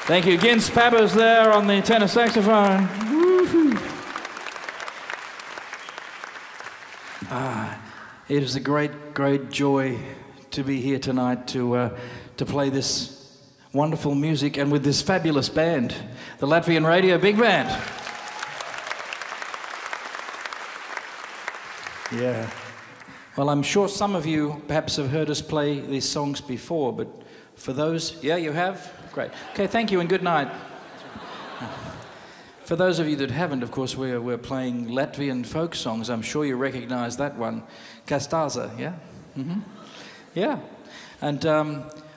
Thank you. Gins Pabbers there on the tenor saxophone. It is a great, great joy to be here tonight to play this wonderful music and with this fabulous band, the Latvian Radio Big Band. Yeah. Well, I'm sure some of you perhaps have heard us play these songs before, but for those, yeah, you have? Great. Okay, thank you and good night. For those of you that haven't, of course, we're playing Latvian folk songs. I'm sure you recognize that one. Kastaza, yeah? Mm-hmm. Yeah. And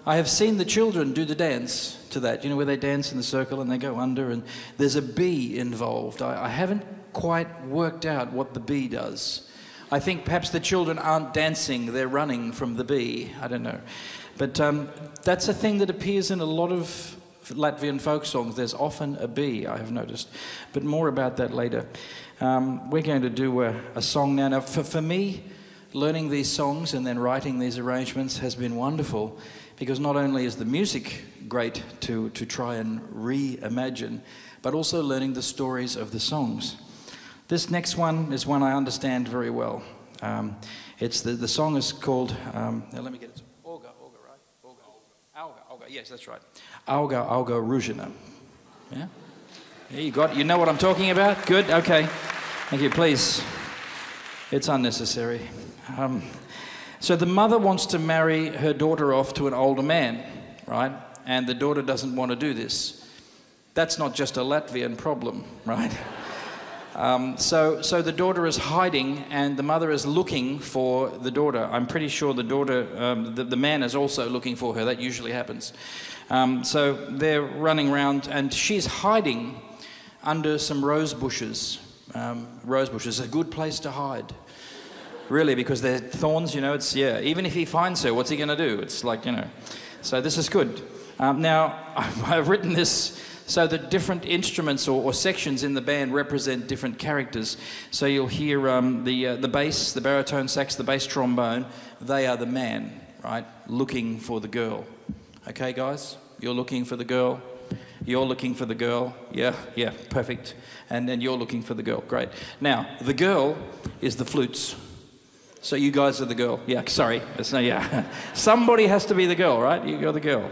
I have seen the children do the dance to that, you know, where they dance in the circle and they go under, and there's a bee involved. I haven't quite worked out what the bee does. I think perhaps the children aren't dancing, they're running from the bee. I don't know. But that's a thing that appears in a lot of Latvian folk songs. There's often a bee, I have noticed. But more about that later. We're going to do a song now. Now, for me, learning these songs and then writing these arrangements has been wonderful, because not only is the music great to try and reimagine, but also learning the stories of the songs. This next one is one I understand very well. It's the song is called, now let me get it. Yes, that's right. Auga, auga, Ruzhina. Yeah? Yeah, you know what I'm talking about? Good, okay. Thank you, please. It's unnecessary. So the mother wants to marry her daughter off to an older man, right? And the daughter doesn't want to do this. That's not just a Latvian problem, right? So the daughter is hiding and the mother is looking for the daughter. I'm pretty sure the daughter, the man is also looking for her. That usually happens. So they're running around and she's hiding under some rose bushes. Rose bushes, a good place to hide. Really, because they're thorns, you know, it's, yeah. Even if he finds her, what's he going to do? It's like, you know. So this is good. Now, I've written this so that different instruments or sections in the band represent different characters. So you'll hear the bass, the baritone sax, the bass trombone. They are the man, right, looking for the girl. Okay, guys? You're looking for the girl. You're looking for the girl. Yeah, yeah, perfect. And then you're looking for the girl. Great. Now, the girl is the flutes. So you guys are the girl. Yeah, sorry. It's no, yeah. Somebody has to be the girl, right? You're the girl.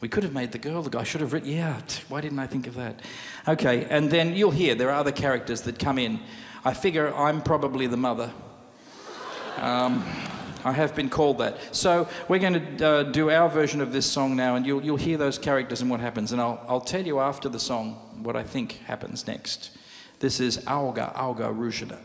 We could have made the girl the guy. Should have written, yeah, why didn't I think of that? Okay, and then you'll hear there are other characters that come in. I figure I'm probably the mother. I have been called that. So we're going to do our version of this song now, and you'll hear those characters and what happens. And I'll tell you after the song what I think happens next. This is Auga, Auga, Ruzhina.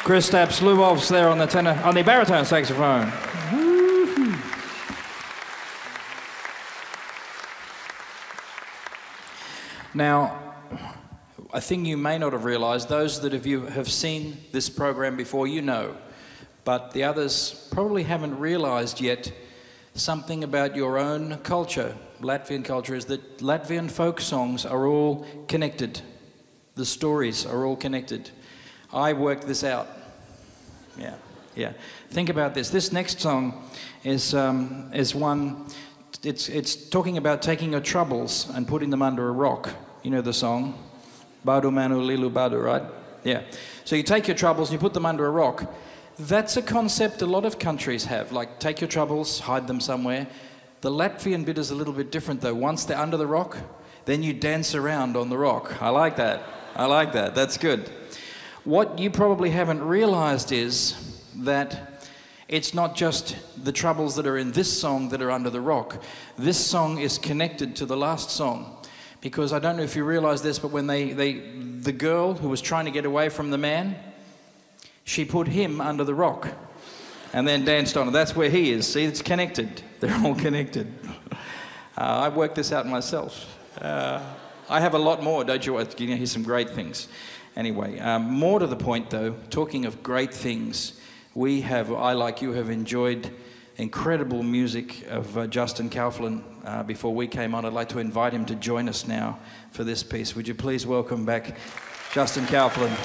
Kristaps Lubovs there on the tenor, on the baritone saxophone. Woo-hoo. Now, a thing you may not have realized, those that of you have seen this program before, you know, but the others probably haven't realized yet something about your own culture, Latvian culture, is that Latvian folk songs are all connected. The stories are all connected. I worked this out. Yeah. Think about this. This next song is one. It's talking about taking your troubles and putting them under a rock. You know the song, Badu Manu Lilu Badu, right? Yeah. So you take your troubles and you put them under a rock. That's a concept a lot of countries have. Like, take your troubles, hide them somewhere. The Latvian bit is a little bit different though. Once they're under the rock, then you dance around on the rock. I like that. I like that. That's good. What you probably haven't realized is that it's not just the troubles that are in this song that are under the rock. This song is connected to the last song. Because I don't know if you realize this, but when the girl who was trying to get away from the man, she put him under the rock and then danced on it. That's where he is. See, it's connected. They're all connected. I worked this out myself. I have a lot more, don't you? You know, here's some great things. Anyway, more to the point though, talking of great things, I, like you, have enjoyed incredible music of Justin Kauflin before we came on. I'd like to invite him to join us now for this piece. Would you please welcome back Justin Kauflin?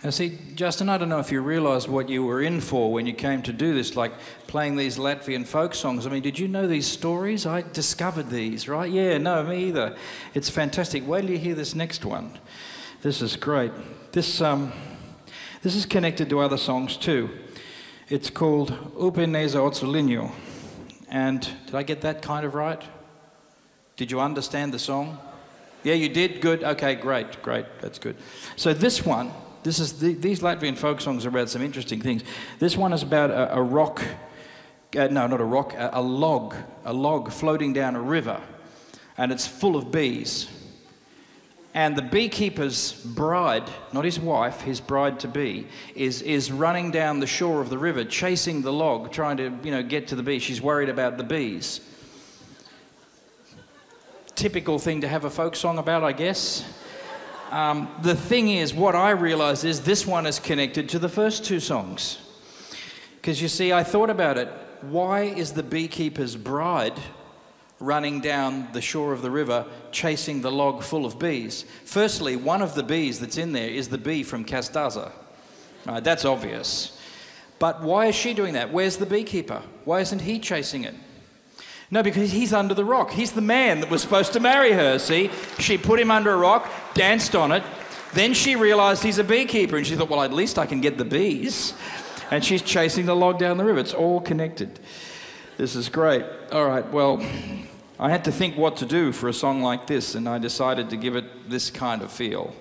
Now see, Justin, I don't know if you realised what you were in for when you came to do this, like playing these Latvian folk songs. I mean, did you know these stories? I discovered these, right? Yeah, no, me either. It's fantastic. Wait till you hear this next one. This is great. This is connected to other songs too. It's called Upeneza Otsulinyo. And did I get that kind of right? Did you understand the song? Yeah, you did? Good. Okay, great. That's good. So these Latvian folk songs are about some interesting things. This one is about a log floating down a river, and it's full of bees. And the beekeeper's bride, not his wife, his bride-to-be, is running down the shore of the river, chasing the log, trying to, get to the bees. She's worried about the bees. Typical thing to have a folk song about, I guess. The thing is, what I realised is this one is connected to the first two songs. Because you see, I thought about it. Why is the beekeeper's bride running down the shore of the river, chasing the log full of bees? Firstly, one of the bees that's in there is the bee from Kastaza. That's obvious. But why is she doing that? Where's the beekeeper? Why isn't he chasing it? No, because he's under the rock. He's the man that was supposed to marry her, see? She put him under a rock, danced on it. Then she realised he's a beekeeper, and she thought, well, at least I can get the bees. And she's chasing the log down the river. It's all connected. This is great. All right, well, I had to think what to do for a song like this, and I decided to give it this kind of feel.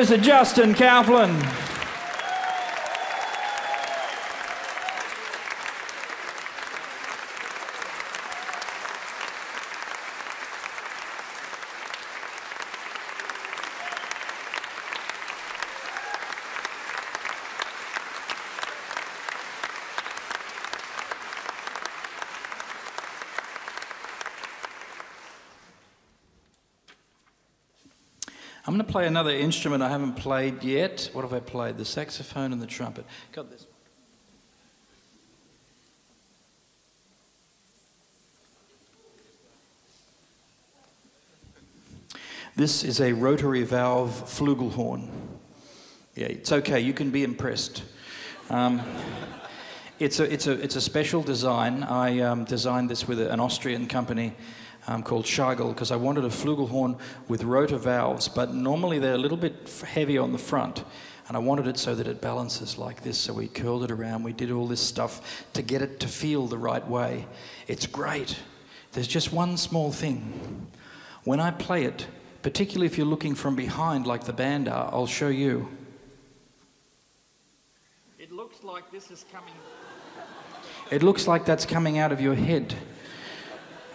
Mr. Justin Kauflin. I'm going to play another instrument I haven't played yet. What have I played? The saxophone and the trumpet. Got this. This is a rotary valve flugelhorn. Yeah, it's okay. You can be impressed. It's a special design. I designed this with an Austrian company called Schagel, because I wanted a flugelhorn with rotor valves, but normally they're a little bit heavy on the front, and I wanted it so that it balances like this. So we curled it around, we did all this stuff to get it to feel the right way. It's great. There's just one small thing. When I play it, particularly if you're looking from behind like the band are, I'll show you. It looks like this is coming. It looks like that's coming out of your head.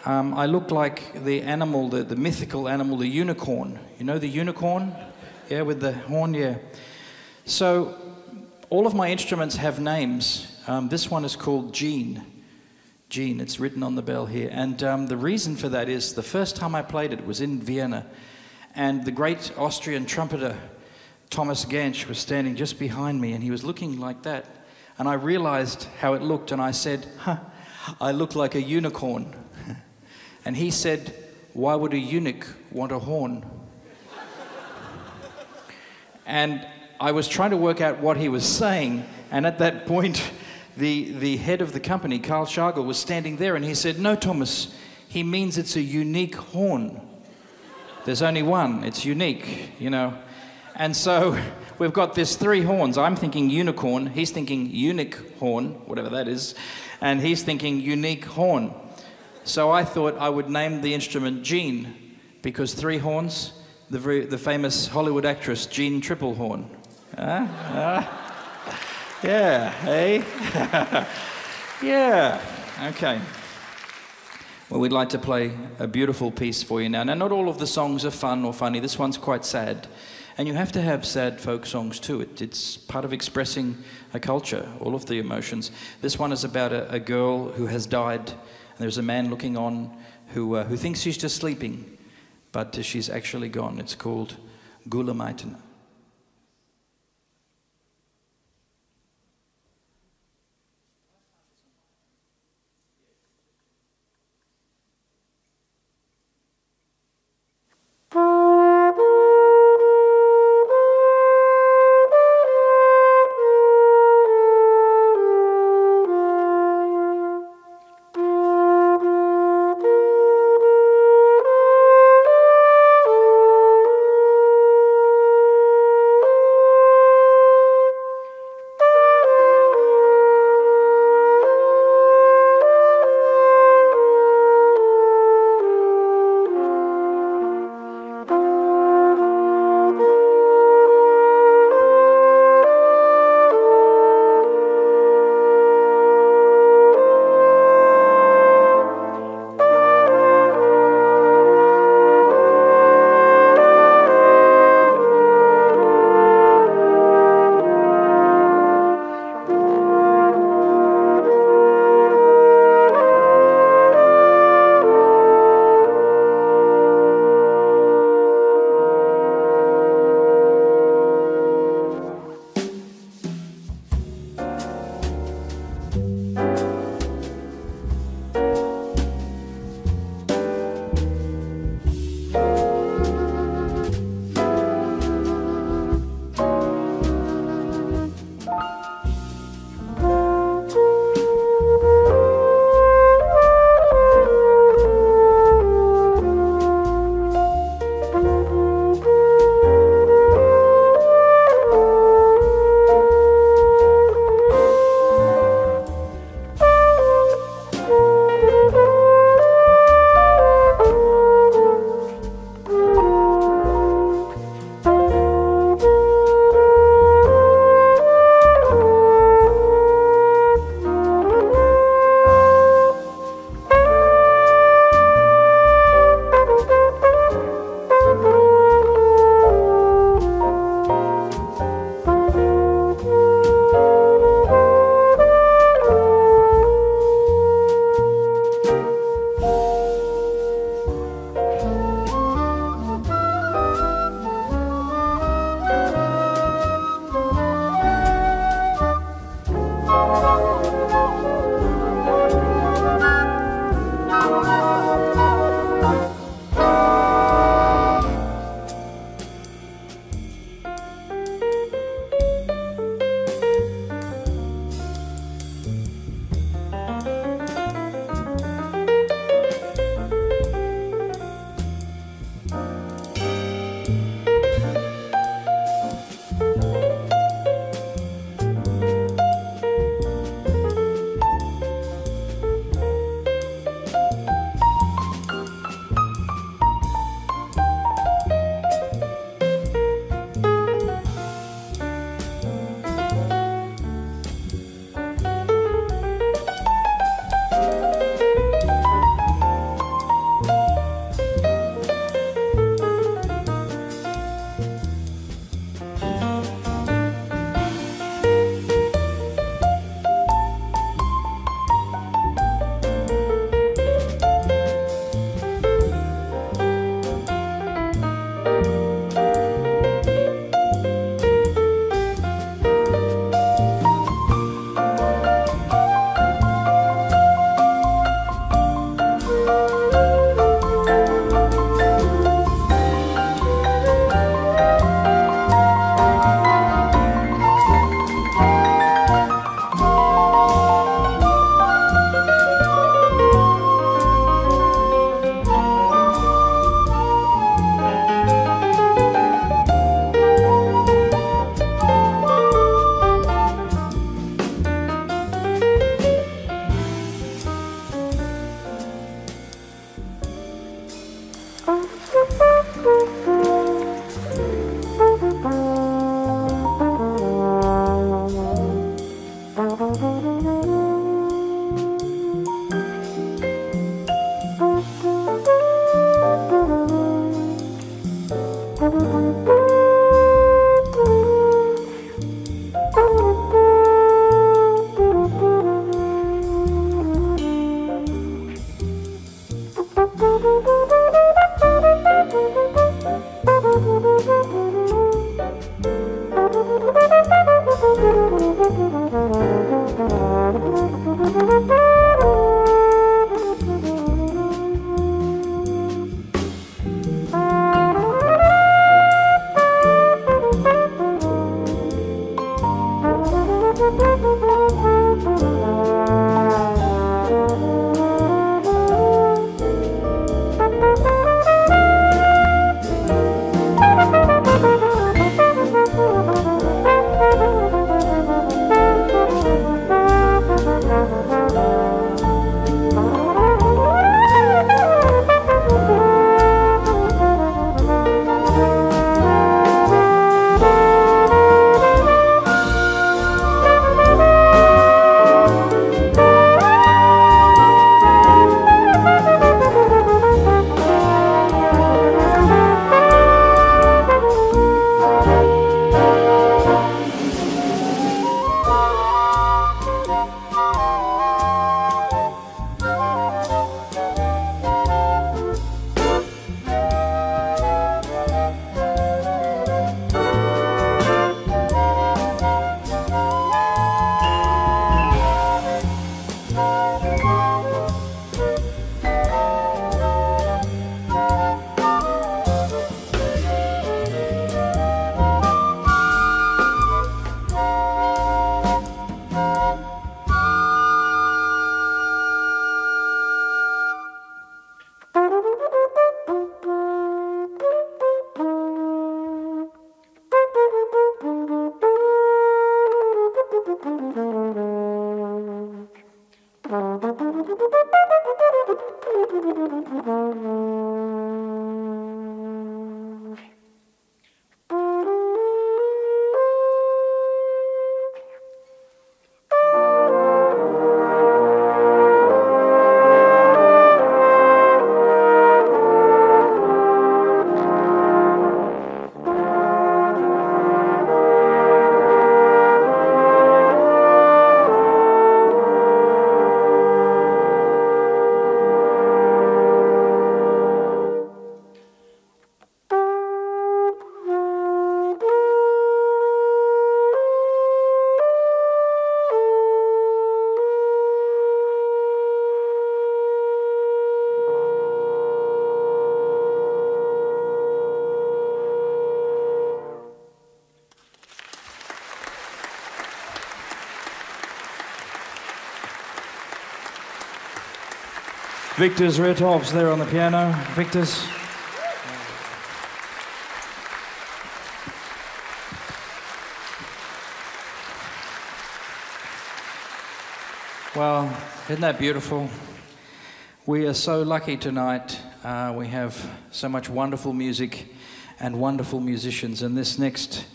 I look like the animal, the mythical animal, the unicorn. You know the unicorn? Yeah, with the horn, yeah. So all of my instruments have names. This one is called Gene. Gene, it's written on the bell here. And the reason for that is the first time I played it was in Vienna. And the great Austrian trumpeter, Thomas Gansch, was standing just behind me, and he was looking like that. And I realized how it looked, and I said, I look like a unicorn. And he said, why would a eunuch want a horn? And I was trying to work out what he was saying, and at that point, the head of the company, Carl Schagel, was standing there, and he said, no, Thomas, he means it's a unique horn. There's only one, it's unique, you know. And so we've got this 3 horns. I'm thinking unicorn, he's thinking eunuch horn, whatever that is, and he's thinking unique horn. So I thought I would name the instrument Jean, because 3 horns, the famous Hollywood actress Jean Triplehorn. Yeah, hey? Yeah, okay. Well, we'd like to play a beautiful piece for you now. Now, not all of the songs are fun or funny. This one's quite sad. And you have to have sad folk songs too. It's part of expressing a culture, all of the emotions. This one is about a girl who has died. There's a man looking on who thinks she's just sleeping, but she's actually gone. It's called Gula Maitana. Victor Zretov's there on the piano. Victor's. Well, isn't that beautiful? We are so lucky tonight. We have so much wonderful music and wonderful musicians. And this next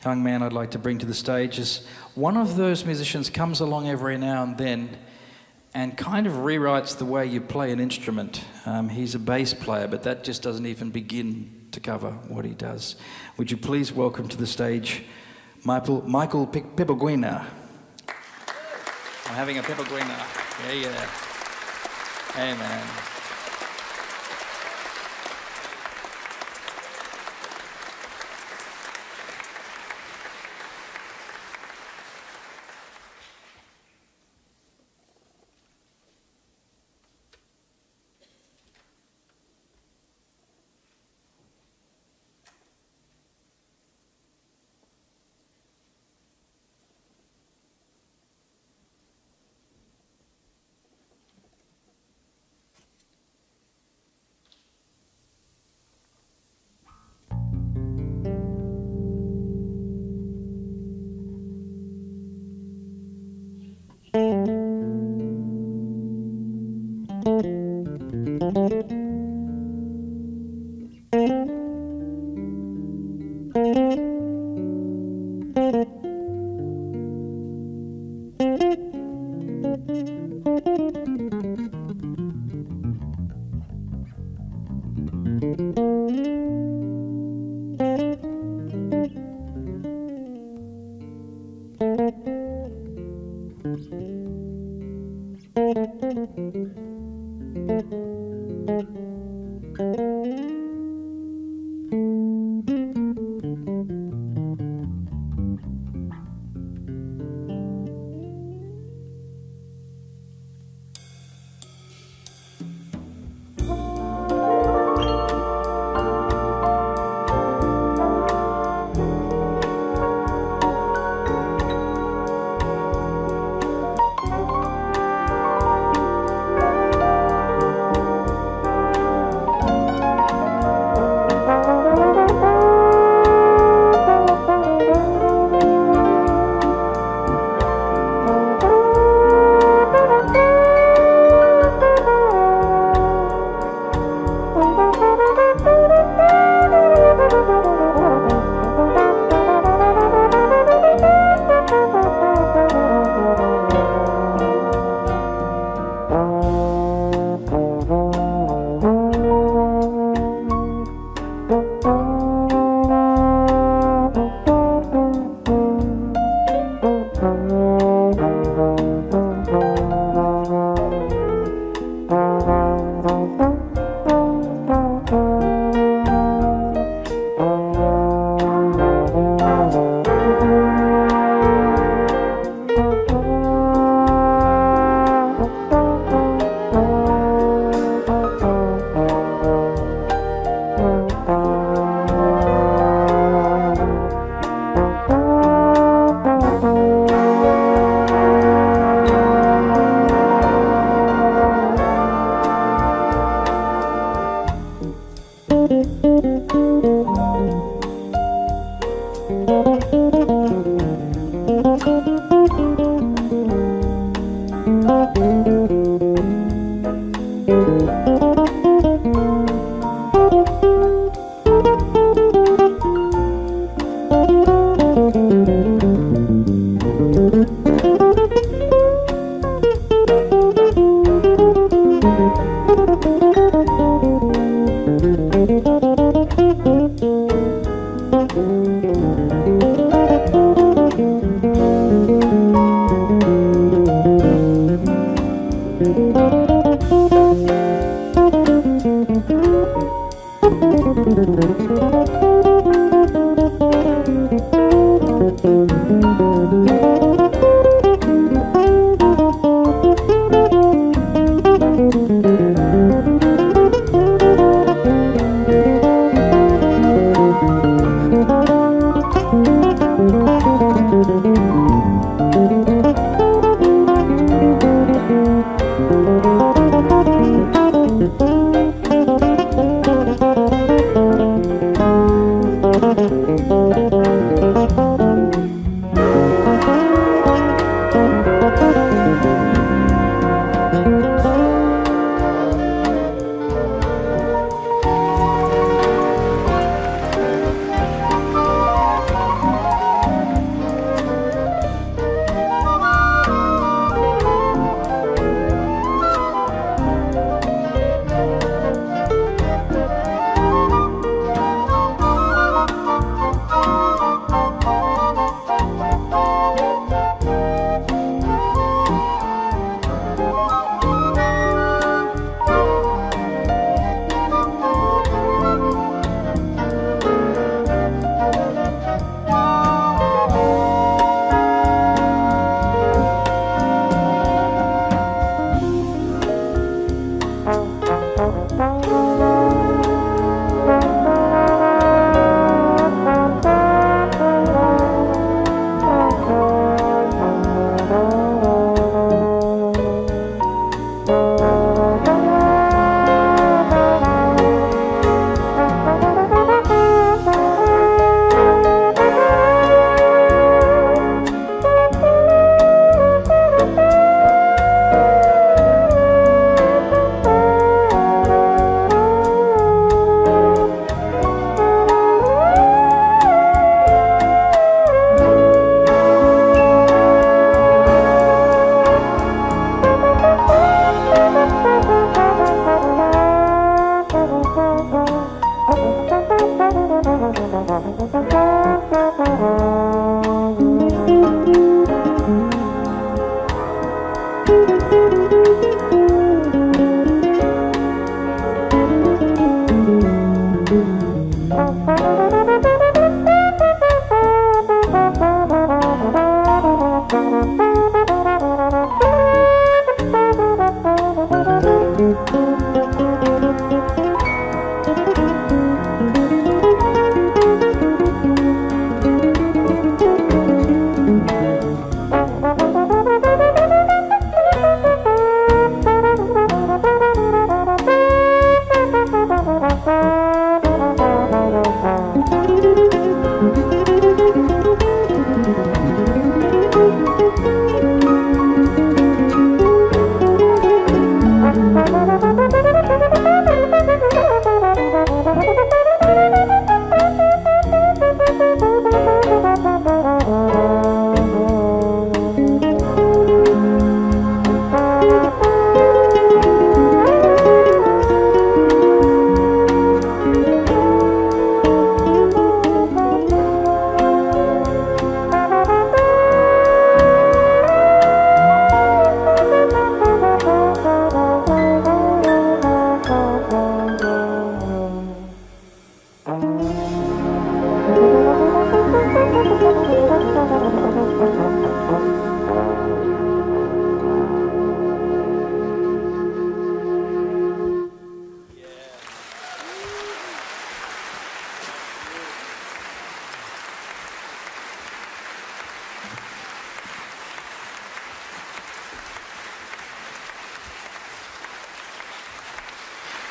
young man I'd like to bring to the stage is one of those musicians comes along every now and then and kind of rewrites the way you play an instrument. He's a bass player, but that just doesn't even begin to cover what he does. Would you please welcome to the stage Michael Pipoguina. I'm having a Pipoguina. Yeah. Hey, man.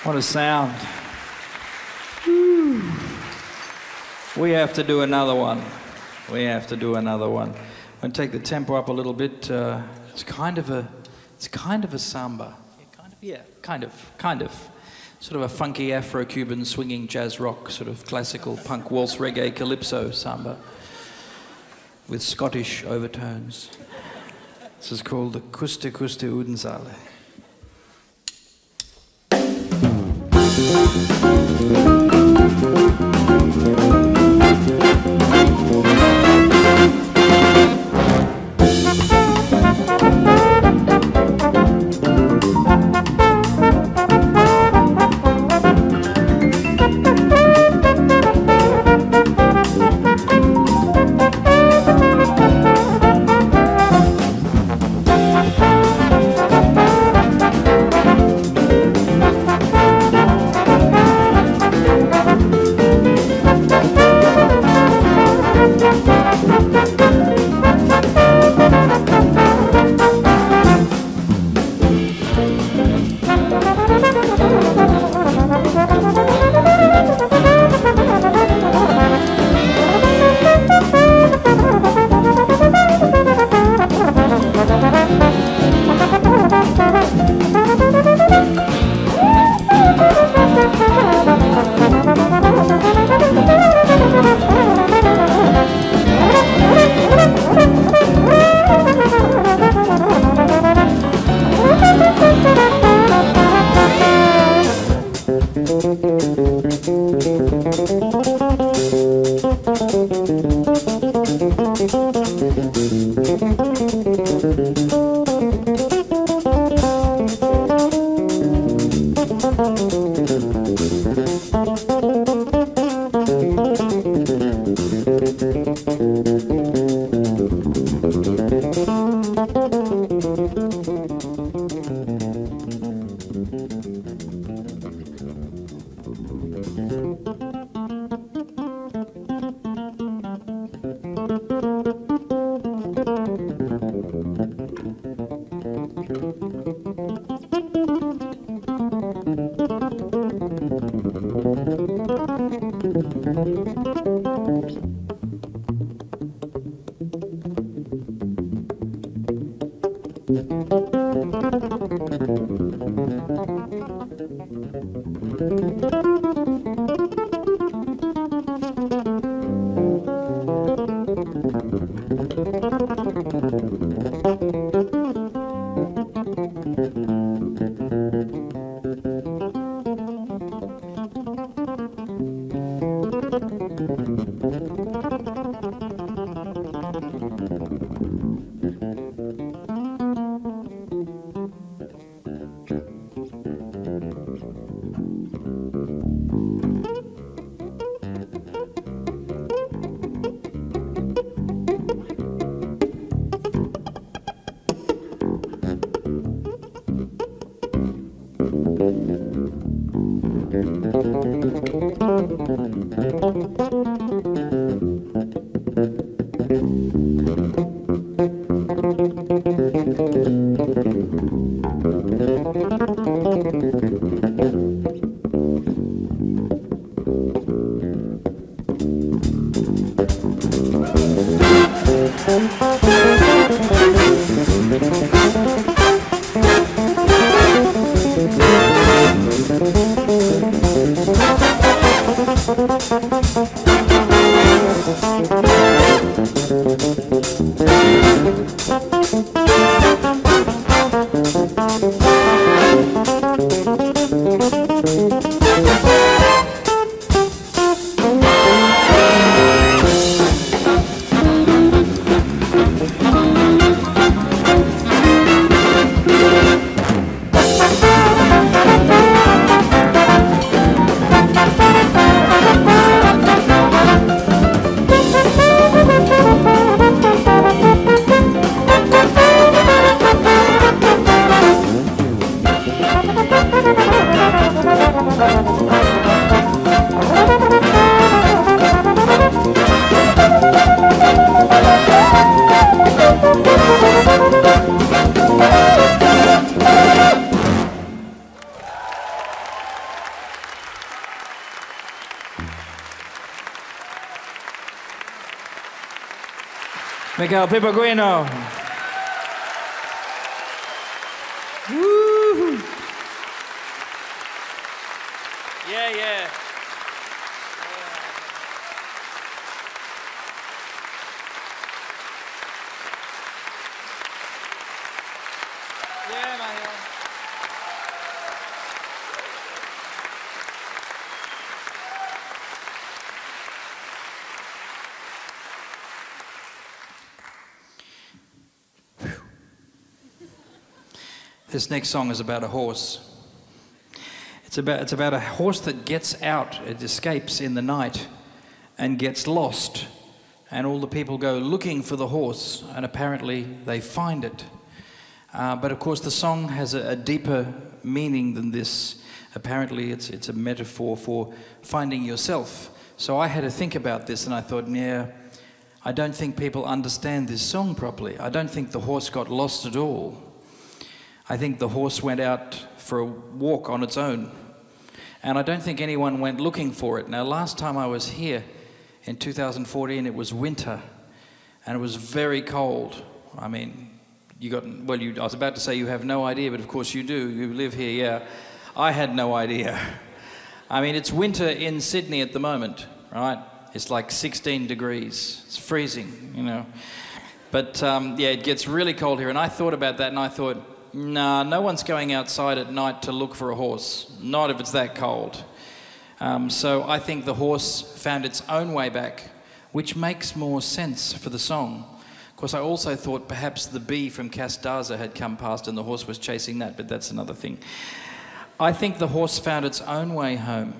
What a sound. Woo. We have to do another one. We have to do another one. I'm going to take the tempo up a little bit. It's kind of a samba. Yeah, kind of. Sort of a funky Afro-Cuban swinging jazz rock, sort of classical punk waltz reggae calypso samba with Scottish overtones. This is called the Kuste Kuste Udensale. Miguel Pipoguino. Woo! Yeah, yeah. Yeah, Miguel. This next song is about a horse. It's about a horse that gets out, it escapes in the night and gets lost. And all the people go looking for the horse, and apparently they find it. But of course the song has a deeper meaning than this. Apparently it's a metaphor for finding yourself. So I had to think about this, and I thought, yeah, I don't think people understand this song properly. I don't think the horse got lost at all. I think the horse went out for a walk on its own. And I don't think anyone went looking for it. Now, last time I was here in 2014, it was winter, and it was very cold. I mean, I was about to say you have no idea, but of course you do. You live here, yeah. I had no idea. I mean, it's winter in Sydney at the moment, right? It's like 16 degrees. It's freezing, you know. But yeah, it gets really cold here. And I thought about that, and I thought, nah, no one's going outside at night to look for a horse, not if it's that cold. So I think the horse found its own way back, which makes more sense for the song. Of course, I also thought perhaps the bee from Castaza had come past and the horse was chasing that, but that's another thing. I think the horse found its own way home.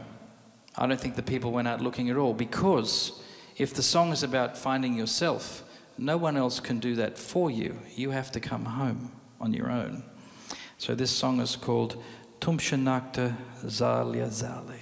I don't think the people went out looking at all, because if the song is about finding yourself, no one else can do that for you. You have to come home on your own. So this song is called Tumshanakta Zalya Zali.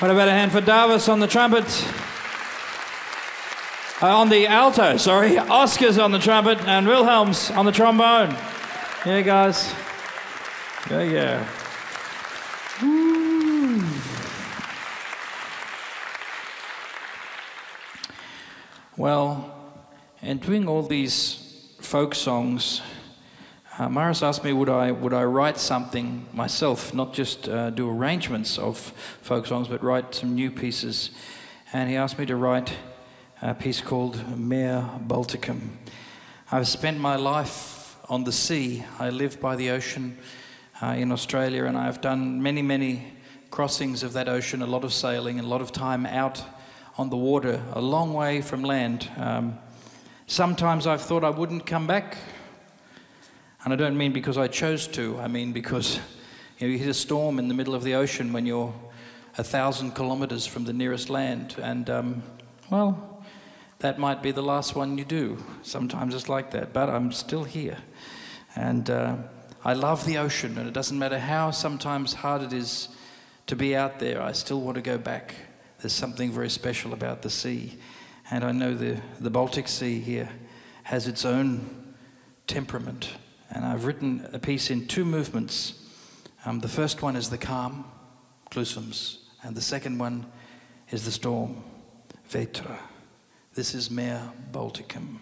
What about a hand for Davis on the trumpet? On the alto, sorry. Oscar's on the trumpet and Wilhelm's on the trombone. Yeah, guys. There you go. Woo. Well, in doing all these folk songs, Morris asked me would I write something myself, not just do arrangements of folk songs, but write some new pieces. And he asked me to write a piece called Mare Balticum. I've spent my life on the sea. I live by the ocean in Australia, and I've done many, many crossings of that ocean, a lot of sailing, and a lot of time out on the water, a long way from land. Sometimes I've thought I wouldn't come back. And I don't mean because I chose to, I mean because you hit a storm in the middle of the ocean when you're 1,000 kilometers from the nearest land, and well, that might be the last one you do. Sometimes it's like that, but I'm still here. And I love the ocean, and it doesn't matter how sometimes hard it is to be out there, I still want to go back. There's something very special about the sea. And I know the Baltic Sea here has its own temperament. And I've written a piece in 2 movements. The first one is the calm, Klusums, and the second one is the storm, Vetra. This is Mare Balticum.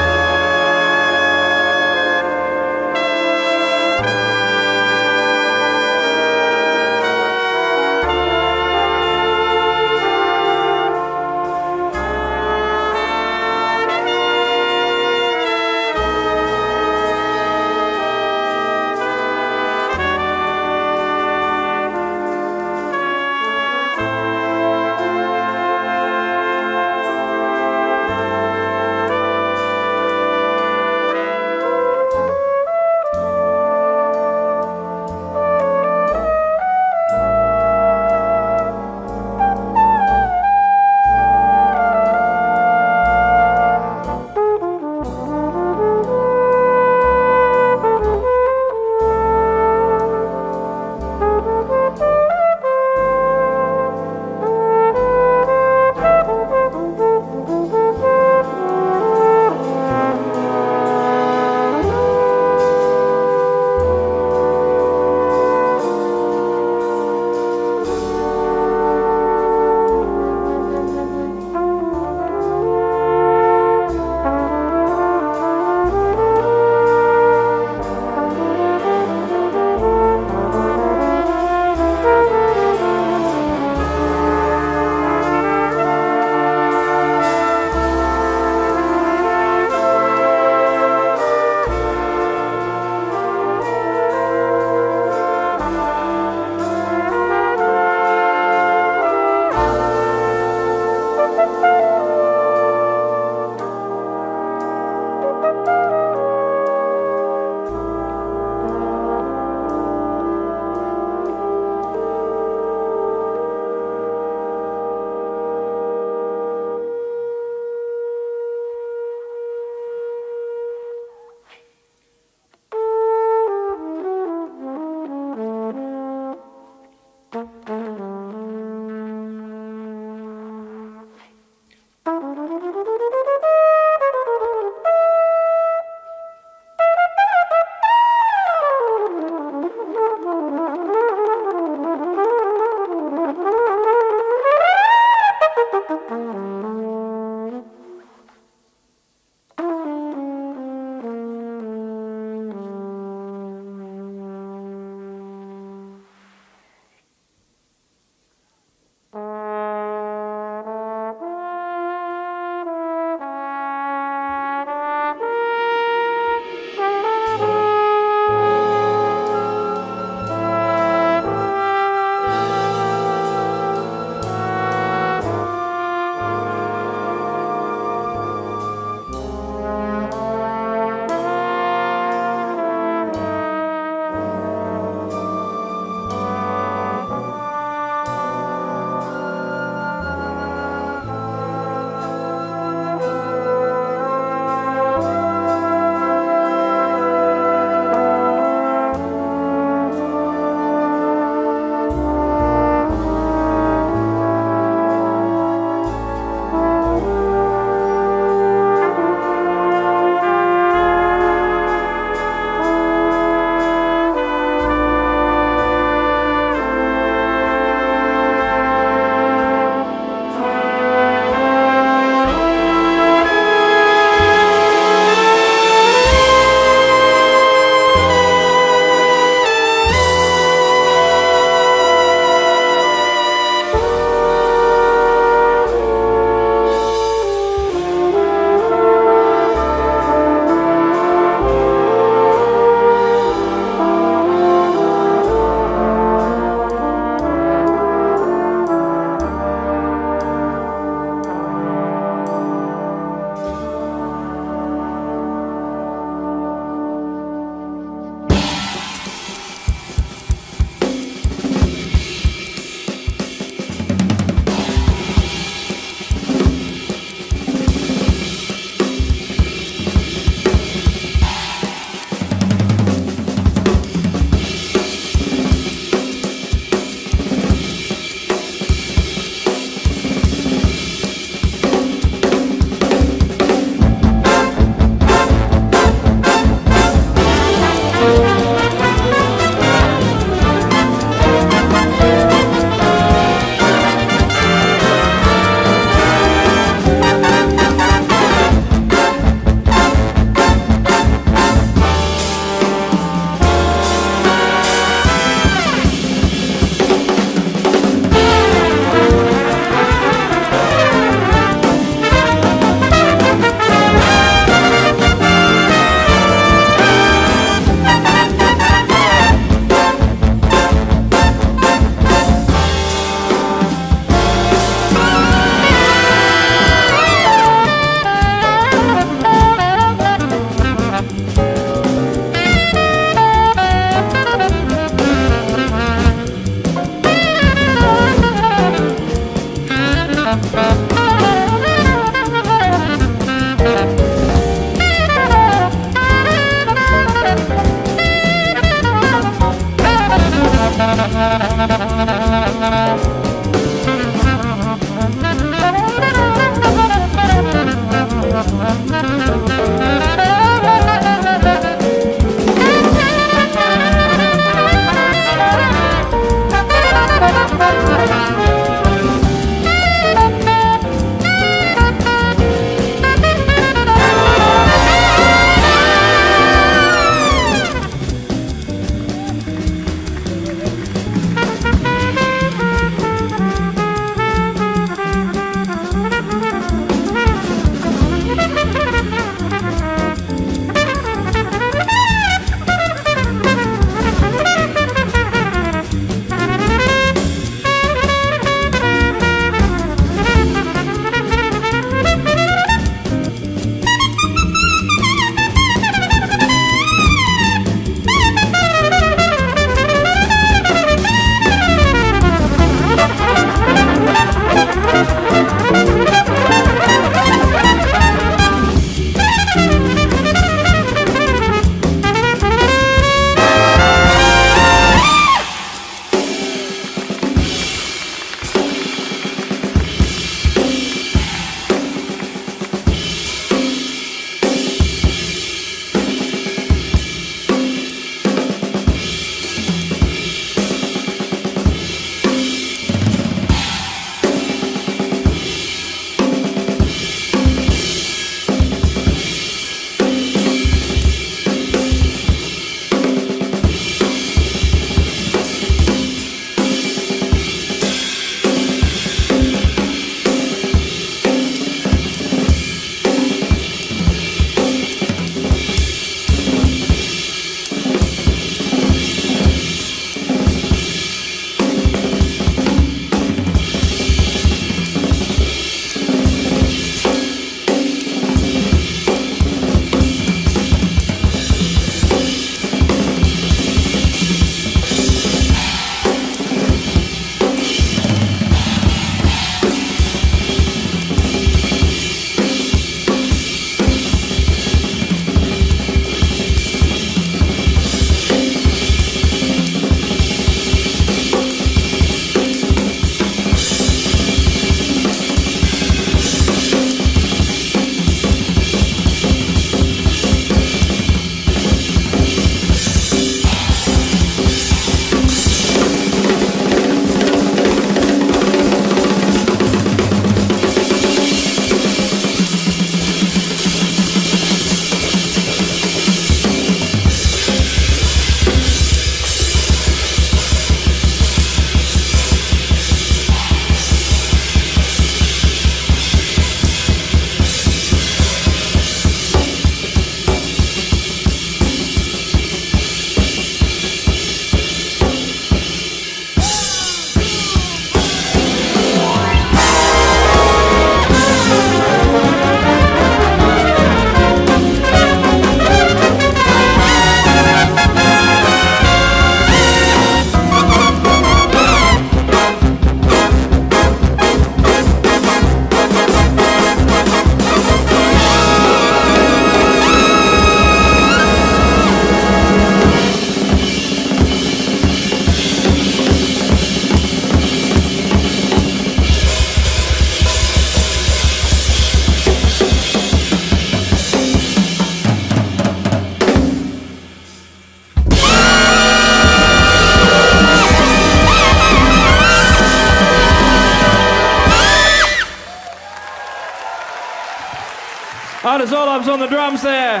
Artis Olaf's on the drums there.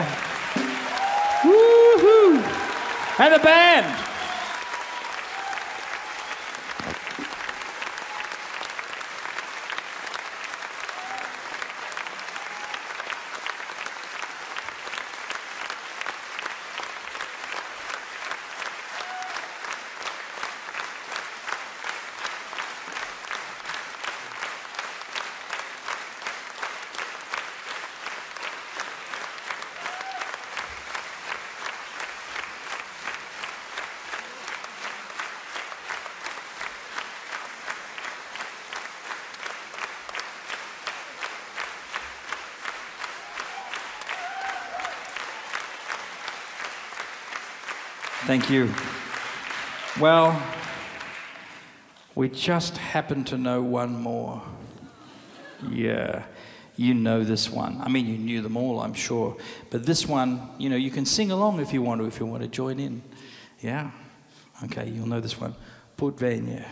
Woo-hoo! And the band. Thank you. Well, we just happen to know one more. Yeah, you know this one. I mean, you knew them all, I'm sure. But this one, you know, you can sing along if you want to join in. Yeah? Okay, you'll know this one. Put Venya.